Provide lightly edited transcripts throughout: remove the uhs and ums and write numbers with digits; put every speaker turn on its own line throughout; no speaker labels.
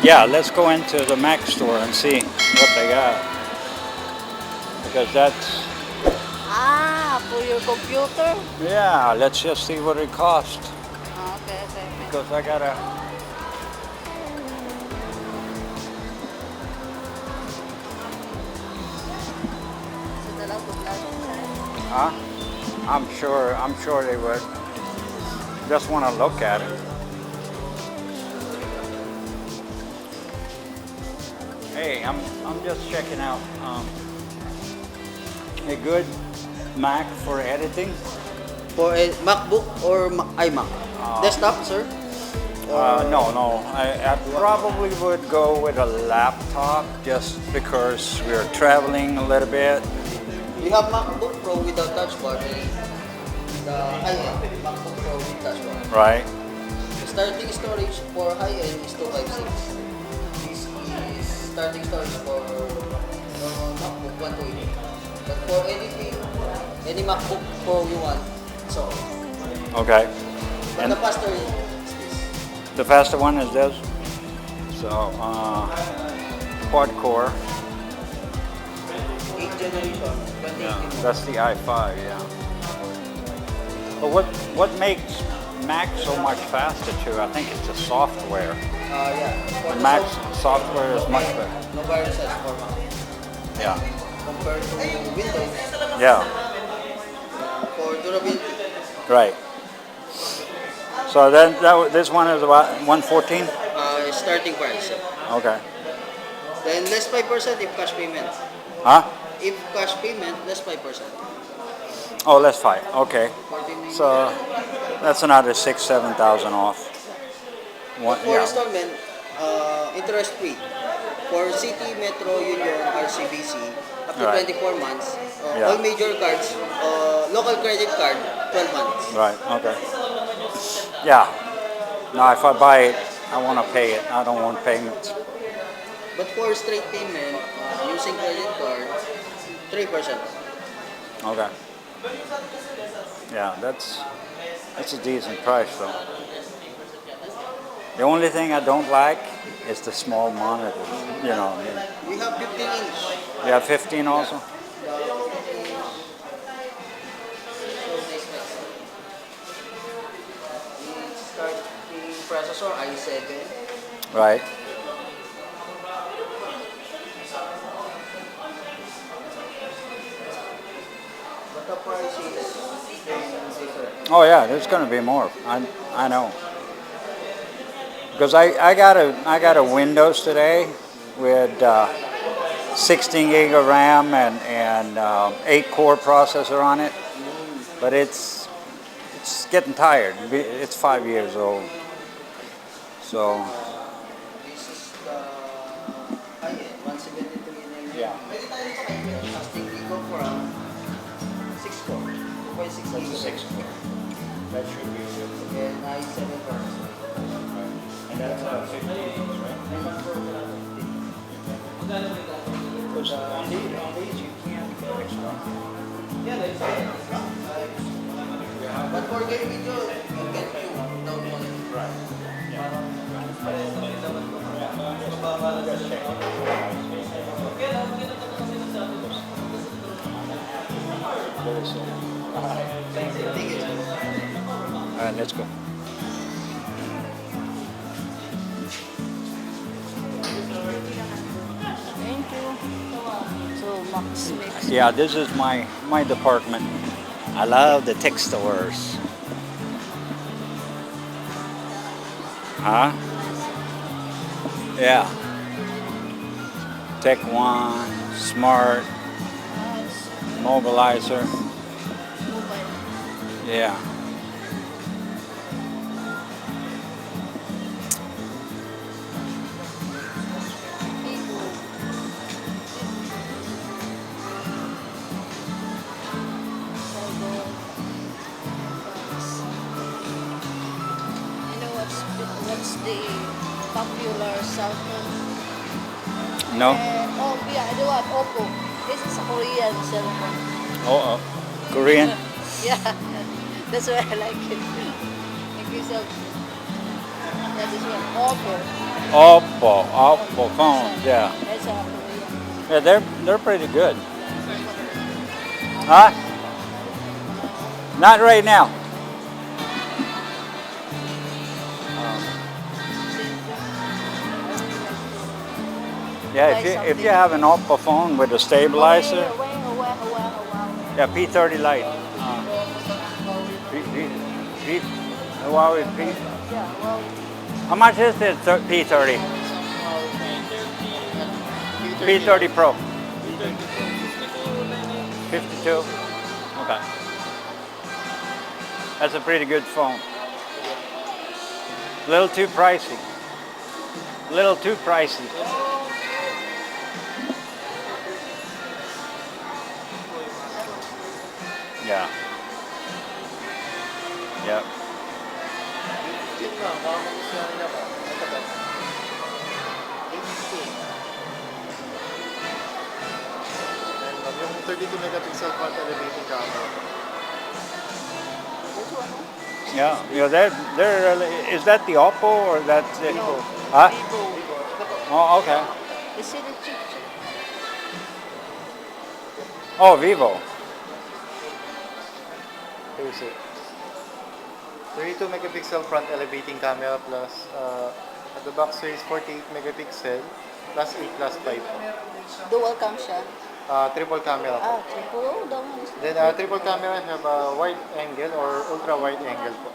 Yeah, let's go into the Mac store and see what they got. Because that's...
Ah, for your computer?
Yeah, let's just see what it costs.
Okay.
Because I gotta... Huh? I'm sure they would. Just want to look at it. Hey, I'm just checking out a good Mac for editing.
For a MacBook or iMac? Desktop, sir?
No. I probably would go with a laptop just because we're traveling a little bit.
We have MacBook Pro without touch bar. The high-end MacBook Pro with touch bar.
Right.
Starting storage for high-end is 256. This is starting storage for MacBook 128. But for anything, any MacBook Pro you want, so.
Okay.
But
And
the faster is this.
the faster one is this. So, quad core.
8th generation, 2018.
That's the i5, yeah. But what makes Mac so much faster too? I think it's the software.
Yeah. For the
Mac's software is much better.
no viruses for Mac.
Yeah.
Compared to Windows,
Yeah.
for durability.
Right. So then this one is about 114.
Starting price.
Okay.
Then less 5% if cash payment.
Huh?
If cash payment, less 5%.
Oh, let's fight. Okay.
14.
So that's another 6,000-7,000 off. One,
For installment, interest free. For City, Metro, Union, RCBC, up to
Right.
24 months.
Yeah.
All major cards, local credit card, 12 months.
Right. Okay. Yeah. Now, if I buy it, I want to pay it. I don't want payments.
But for straight payment, using credit card, 3%.
Okay. Yeah, that's a decent price though. The only thing I don't like is the small monitors. You know.
We have 15-inch.
You have 15 also.
Starting processor i7.
Right.
But the price is different.
Oh yeah, there's going to be more. I know. Because I got a Windows today with 16 gig of RAM and 8-core processor on it, but it's getting tired. It's 5 years old, so
This is the high-end, 173.
yeah.
16 gig of RAM, 6-core, 2.6 gig.
That should be good.
And i7 processor.
And that's 15, right? Because on these you can't get extra.
But for game video, you get two without one.
Right. Just check.
Thank you.
All right, let's go.
Thank you. So, Max Mix.
Yeah, this is my department. I love the tech stores. Huh? Yeah. Tech One, Smart, Mobilizer. Yeah.
What's the popular cell phone?
No?
Oh, yeah, I do have Oppo. This is a Korean cell phone.
Oh, Korean?
Yeah, that's why I like it. Thank you so much. Yeah, this one. Oppo.
Oppo phones, yeah.
That's a Korean.
Yeah, they're pretty good. Huh? Not right now. Yeah, if you have an Oppo phone with a stabilizer, yeah, P30 Lite. Huawei P.
Yeah, well,
How much is this P30? P30 Pro. 52. Okay. That's a pretty good phone. A little too pricey. A little too pricey. Yeah. Yep.
Yung 32 megapixel front elevating camera.
Yeah. Yeah. Is that the Oppo or that's it? Huh? Oh, okay.
you see the chip.
Oh, Vivo.
Here's it. 32 megapixel front elevating camera plus at the back is 48 megapixel plus 8 plus 5.
Dual cam siya.
Triple camera.
Triple. Oh, that one is
Then triple camera have a wide angle or ultra wide angle po.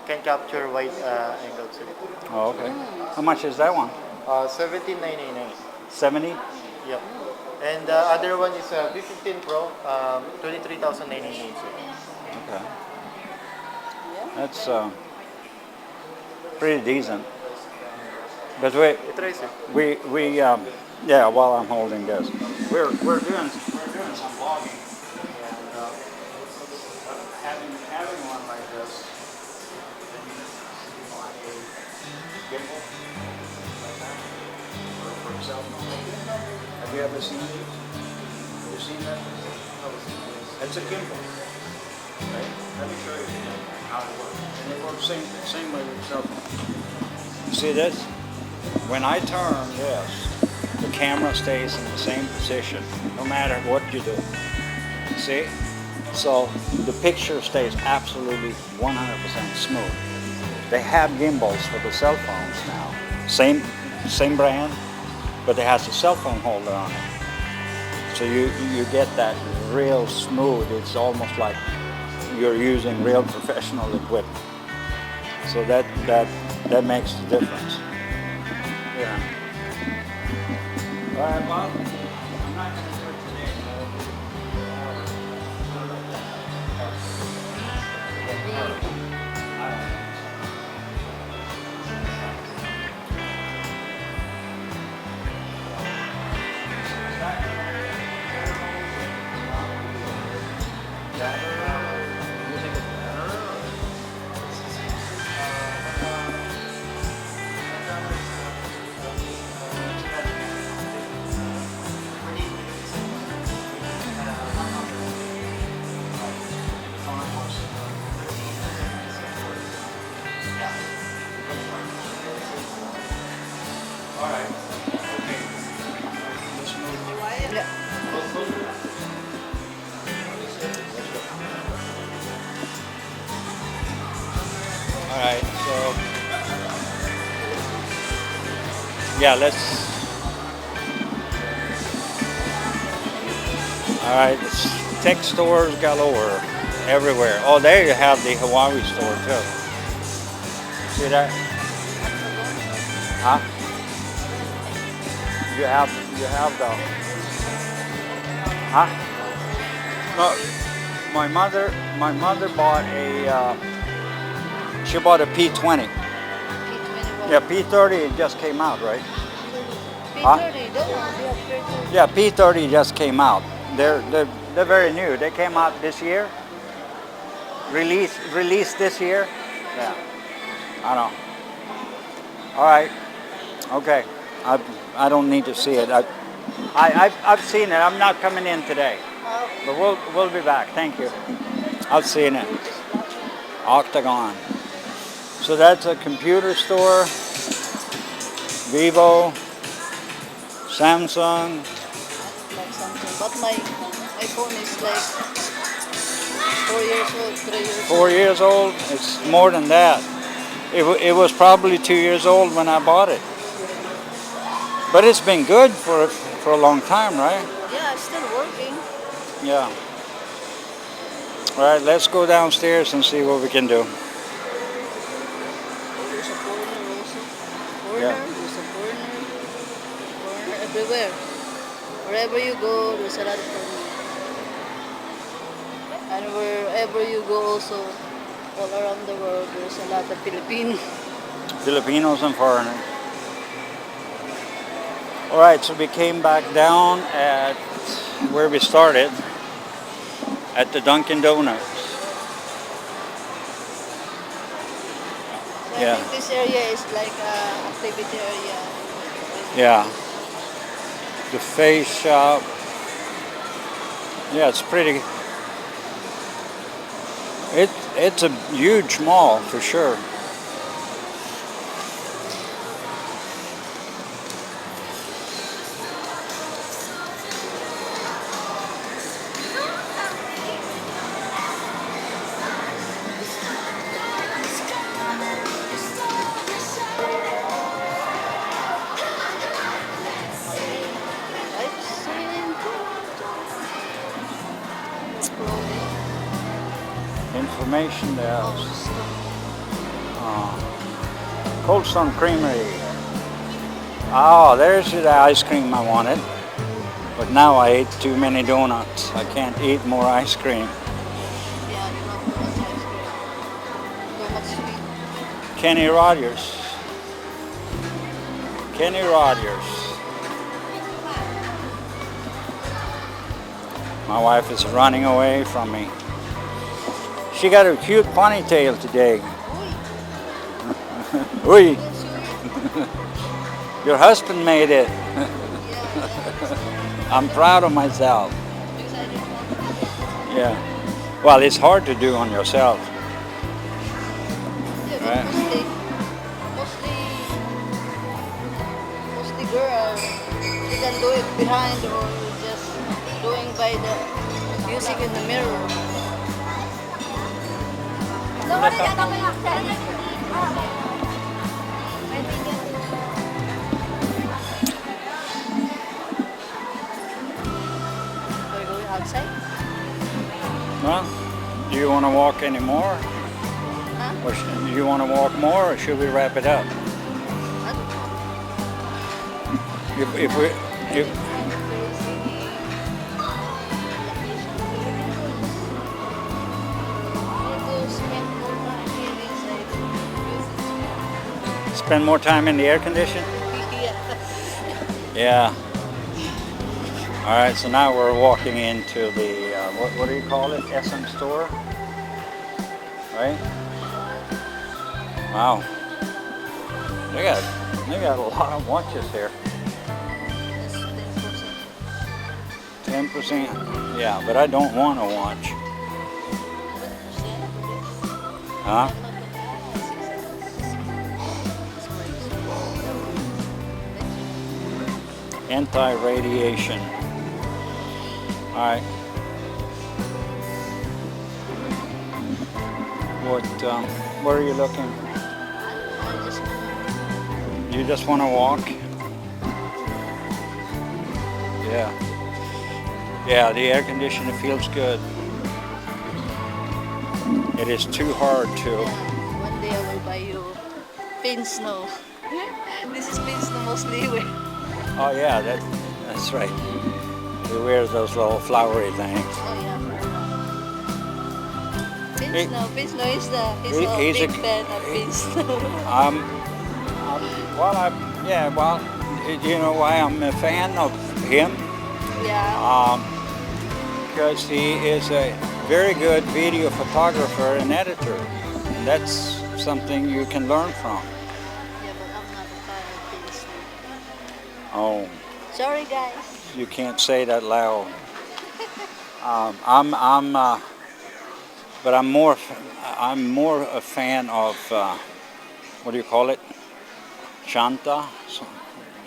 Can capture wide angles.
Oh, okay. How much is that one?
17,999.
70?
Yep. And the other one is V15 Pro, 23,999.
Okay. That's pretty decent. But
Trace it.
yeah. While I'm holding this, we're doing some vlogging, and having one like this, gimbal, for example. Have you ever seen these? Have you seen that? It's a gimbal. Right? Let me show you how it works. And it works same way with cell phone. You see this? When I turn this, the camera stays in the same position, no matter what you do. See? So the picture stays absolutely 100% smooth. They have gimbals for the cell phones now. Same brand, but it has a cell phone holder on it. So you get that real smooth. It's almost like you're using real professional equipment. So that makes the difference. Yeah. All right, Bob. I'm not going to do it today. Alright, so yeah, alright, it's tech stores galore everywhere. Oh, there you have the Huawei store too. See that? Huh? You have the huh? No, my mother bought she bought a P20.
P20.
Yeah, P30 just came out, right?
P30.
Huh?
P30.
Yeah, P30 just came out. They're very new. They came out this year. Released this year. Yeah. I know. All right. Okay. I don't need to see it. I've seen it. I'm not coming in today, but we'll be back. Thank you. I've seen it. Octagon. So that's a computer store. Vivo, Samsung.
Like something. But my phone is like 4 years old, 3 years
4 years old. It's more than that. It was probably 2 years old when I bought it. But it's been good for a long time, right?
old. Yeah, it's still working.
Yeah. All right, let's go downstairs and see what we can do.
There's a foreigner also. Foreigner,
Yeah.
there's a foreigner. Foreigner everywhere. Wherever you go, there's a lot of foreigner. And wherever you go also, all around the world, there's a lot of Filipinos.
Filipinos and foreigners. All right, so we came back down at where we started, at the Dunkin' Donuts.
So
Yeah.
I think this area is like an activity area.
Yeah. The face shop. Yeah, it's pretty. It's a huge mall for sure.
I've seen
Information desk. Cold Stone Creamery. Oh, there's the ice cream I wanted. But now I ate too many donuts. I can't eat more ice cream.
Yeah, you love too much ice cream. Too much sweet.
Kenny Rogers. Kenny Rogers. My wife is running away from me. She got a cute ponytail today. Oi. Your husband made it. I'm proud of myself. Yeah. Well, it's hard to do on yourself.
Yeah, but
Right.
mostly girl, you can do it behind or just doing by the music in the mirror. We're going outside?
Well, do you want to walk any more?
Huh?
Or do you want to walk more, or should we wrap it up?
I don't know.
If we, if, spend more time in the air condition? Yeah. All right, so now we're walking into the, what do you call it? SM store? Right? Wow. They got a lot of watches here. 10%. Yeah, but I don't want a watch. Huh? Anti-radiation. All right. Where are you looking? You just want to walk? Yeah. Yeah, the air conditioner feels good. It is too hard to.
One day I will buy you pin snow. This is pin snow mostly wear.
Oh yeah, that's right. He wears those little flowery things.
Oh yeah.
He-
Pin snow is he's
he's
a
a-
big fan of pin snow.
Well, you know why I'm a fan of him?
Yeah.
Because he is a very good video photographer and editor. And that's something you can learn from.
Yeah, but I'm not a fan of pin snow.
Oh,
Sorry guys.
you can't say that loud. But I'm more a fan of what do you call it? Shanta,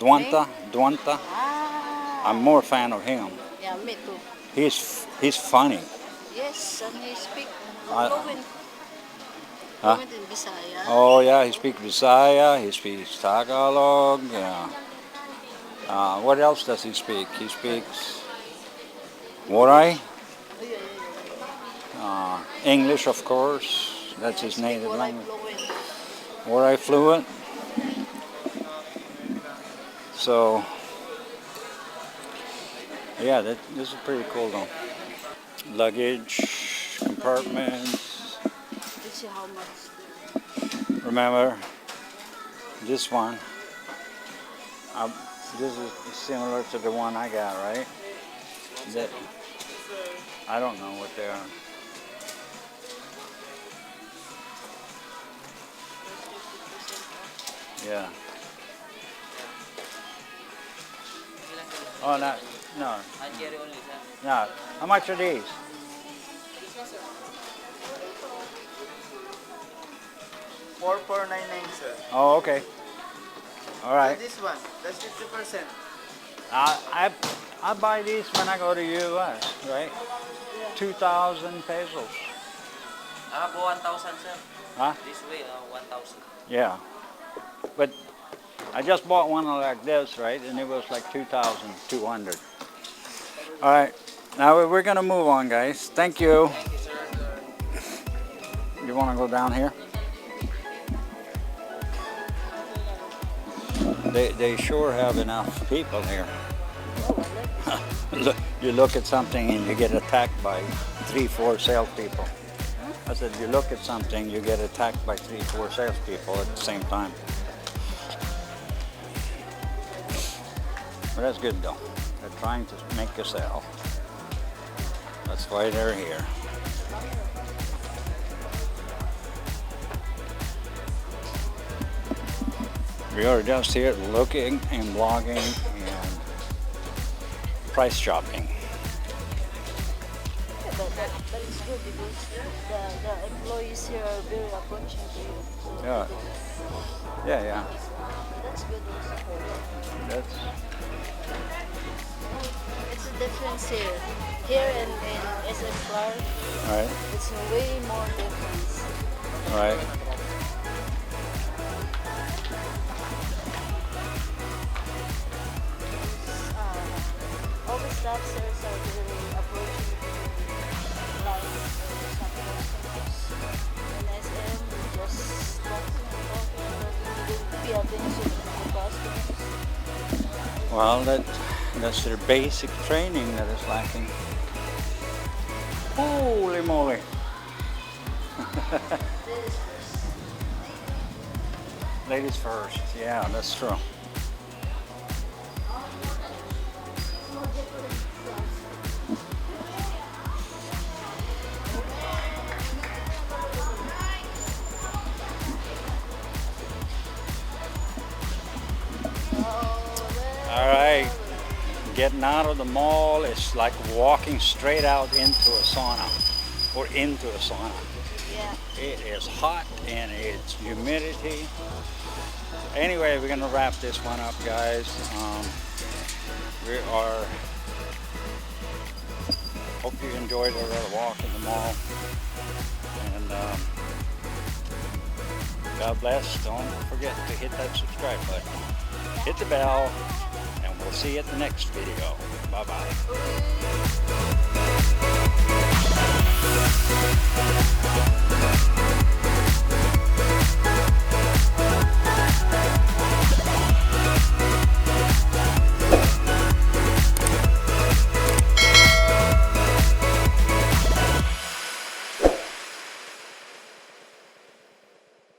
Duanta.
Ah.
I'm more fan of him.
Yeah, me too.
He's funny.
Yes, and he speak
I-
fluent,
Huh?
fluent in Bisaya.
Oh yeah, he speaks Visaya. He speaks Tagalog. Yeah. What else does he speak? He speaks Waray,
Oh, yeah, yeah,
English, of course. That's
yeah.
his
Speak
native
Waray
language.
fluent.
Waray fluent. So, yeah, this is pretty cool though. Luggage, compartments.
Let's see how much.
Remember, this one, this is similar to the one I got, right? That, I don't know what they are. Yeah. Oh, no. No. How much are these?
$4,499, sir.
Oh, okay. All right.
This one, that's 50%.
I buy these when I go to U.S., right? 2,000 pesos.
Po 1,000, sir.
Huh?
This way, 1,000.
Yeah. But I just bought one like this, right? And it was like 2,200. All right. Now we're going to move on, guys. Thank you.
Thank you, sir.
You want to go down here? They sure have enough people here. You look at something and you get attacked by 3-4 salespeople. I said, you look at something, you get attacked by 3-4 salespeople at the same time. But that's good though. They're trying to make a sale. That's why they're here. We are just here looking and blogging and price shopping.
Yeah, but that is good because the employees here are very approaching to you. So
Yeah. Yeah.
that's good also for them.
That's
It's a difference here. Here in SM Clark,
right.
it's a way more difference.
Right.
All the staff sirs are very approaching to clients or some customers. In SM, we just talking, we don't pay attention to the customers.
Well, that's their basic training that is lacking. Holy moly! Ladies first. Yeah, that's true. All right, getting out of the mall is like walking straight out into a sauna or into a sauna.
Yeah.
It is hot and it's humidity. Anyway, we're gonna wrap this one up, guys. We are, hope you enjoyed our little walk in the mall. And God bless. Don't forget to hit that subscribe button. Hit the bell, and we'll see you at the next video. Bye-bye.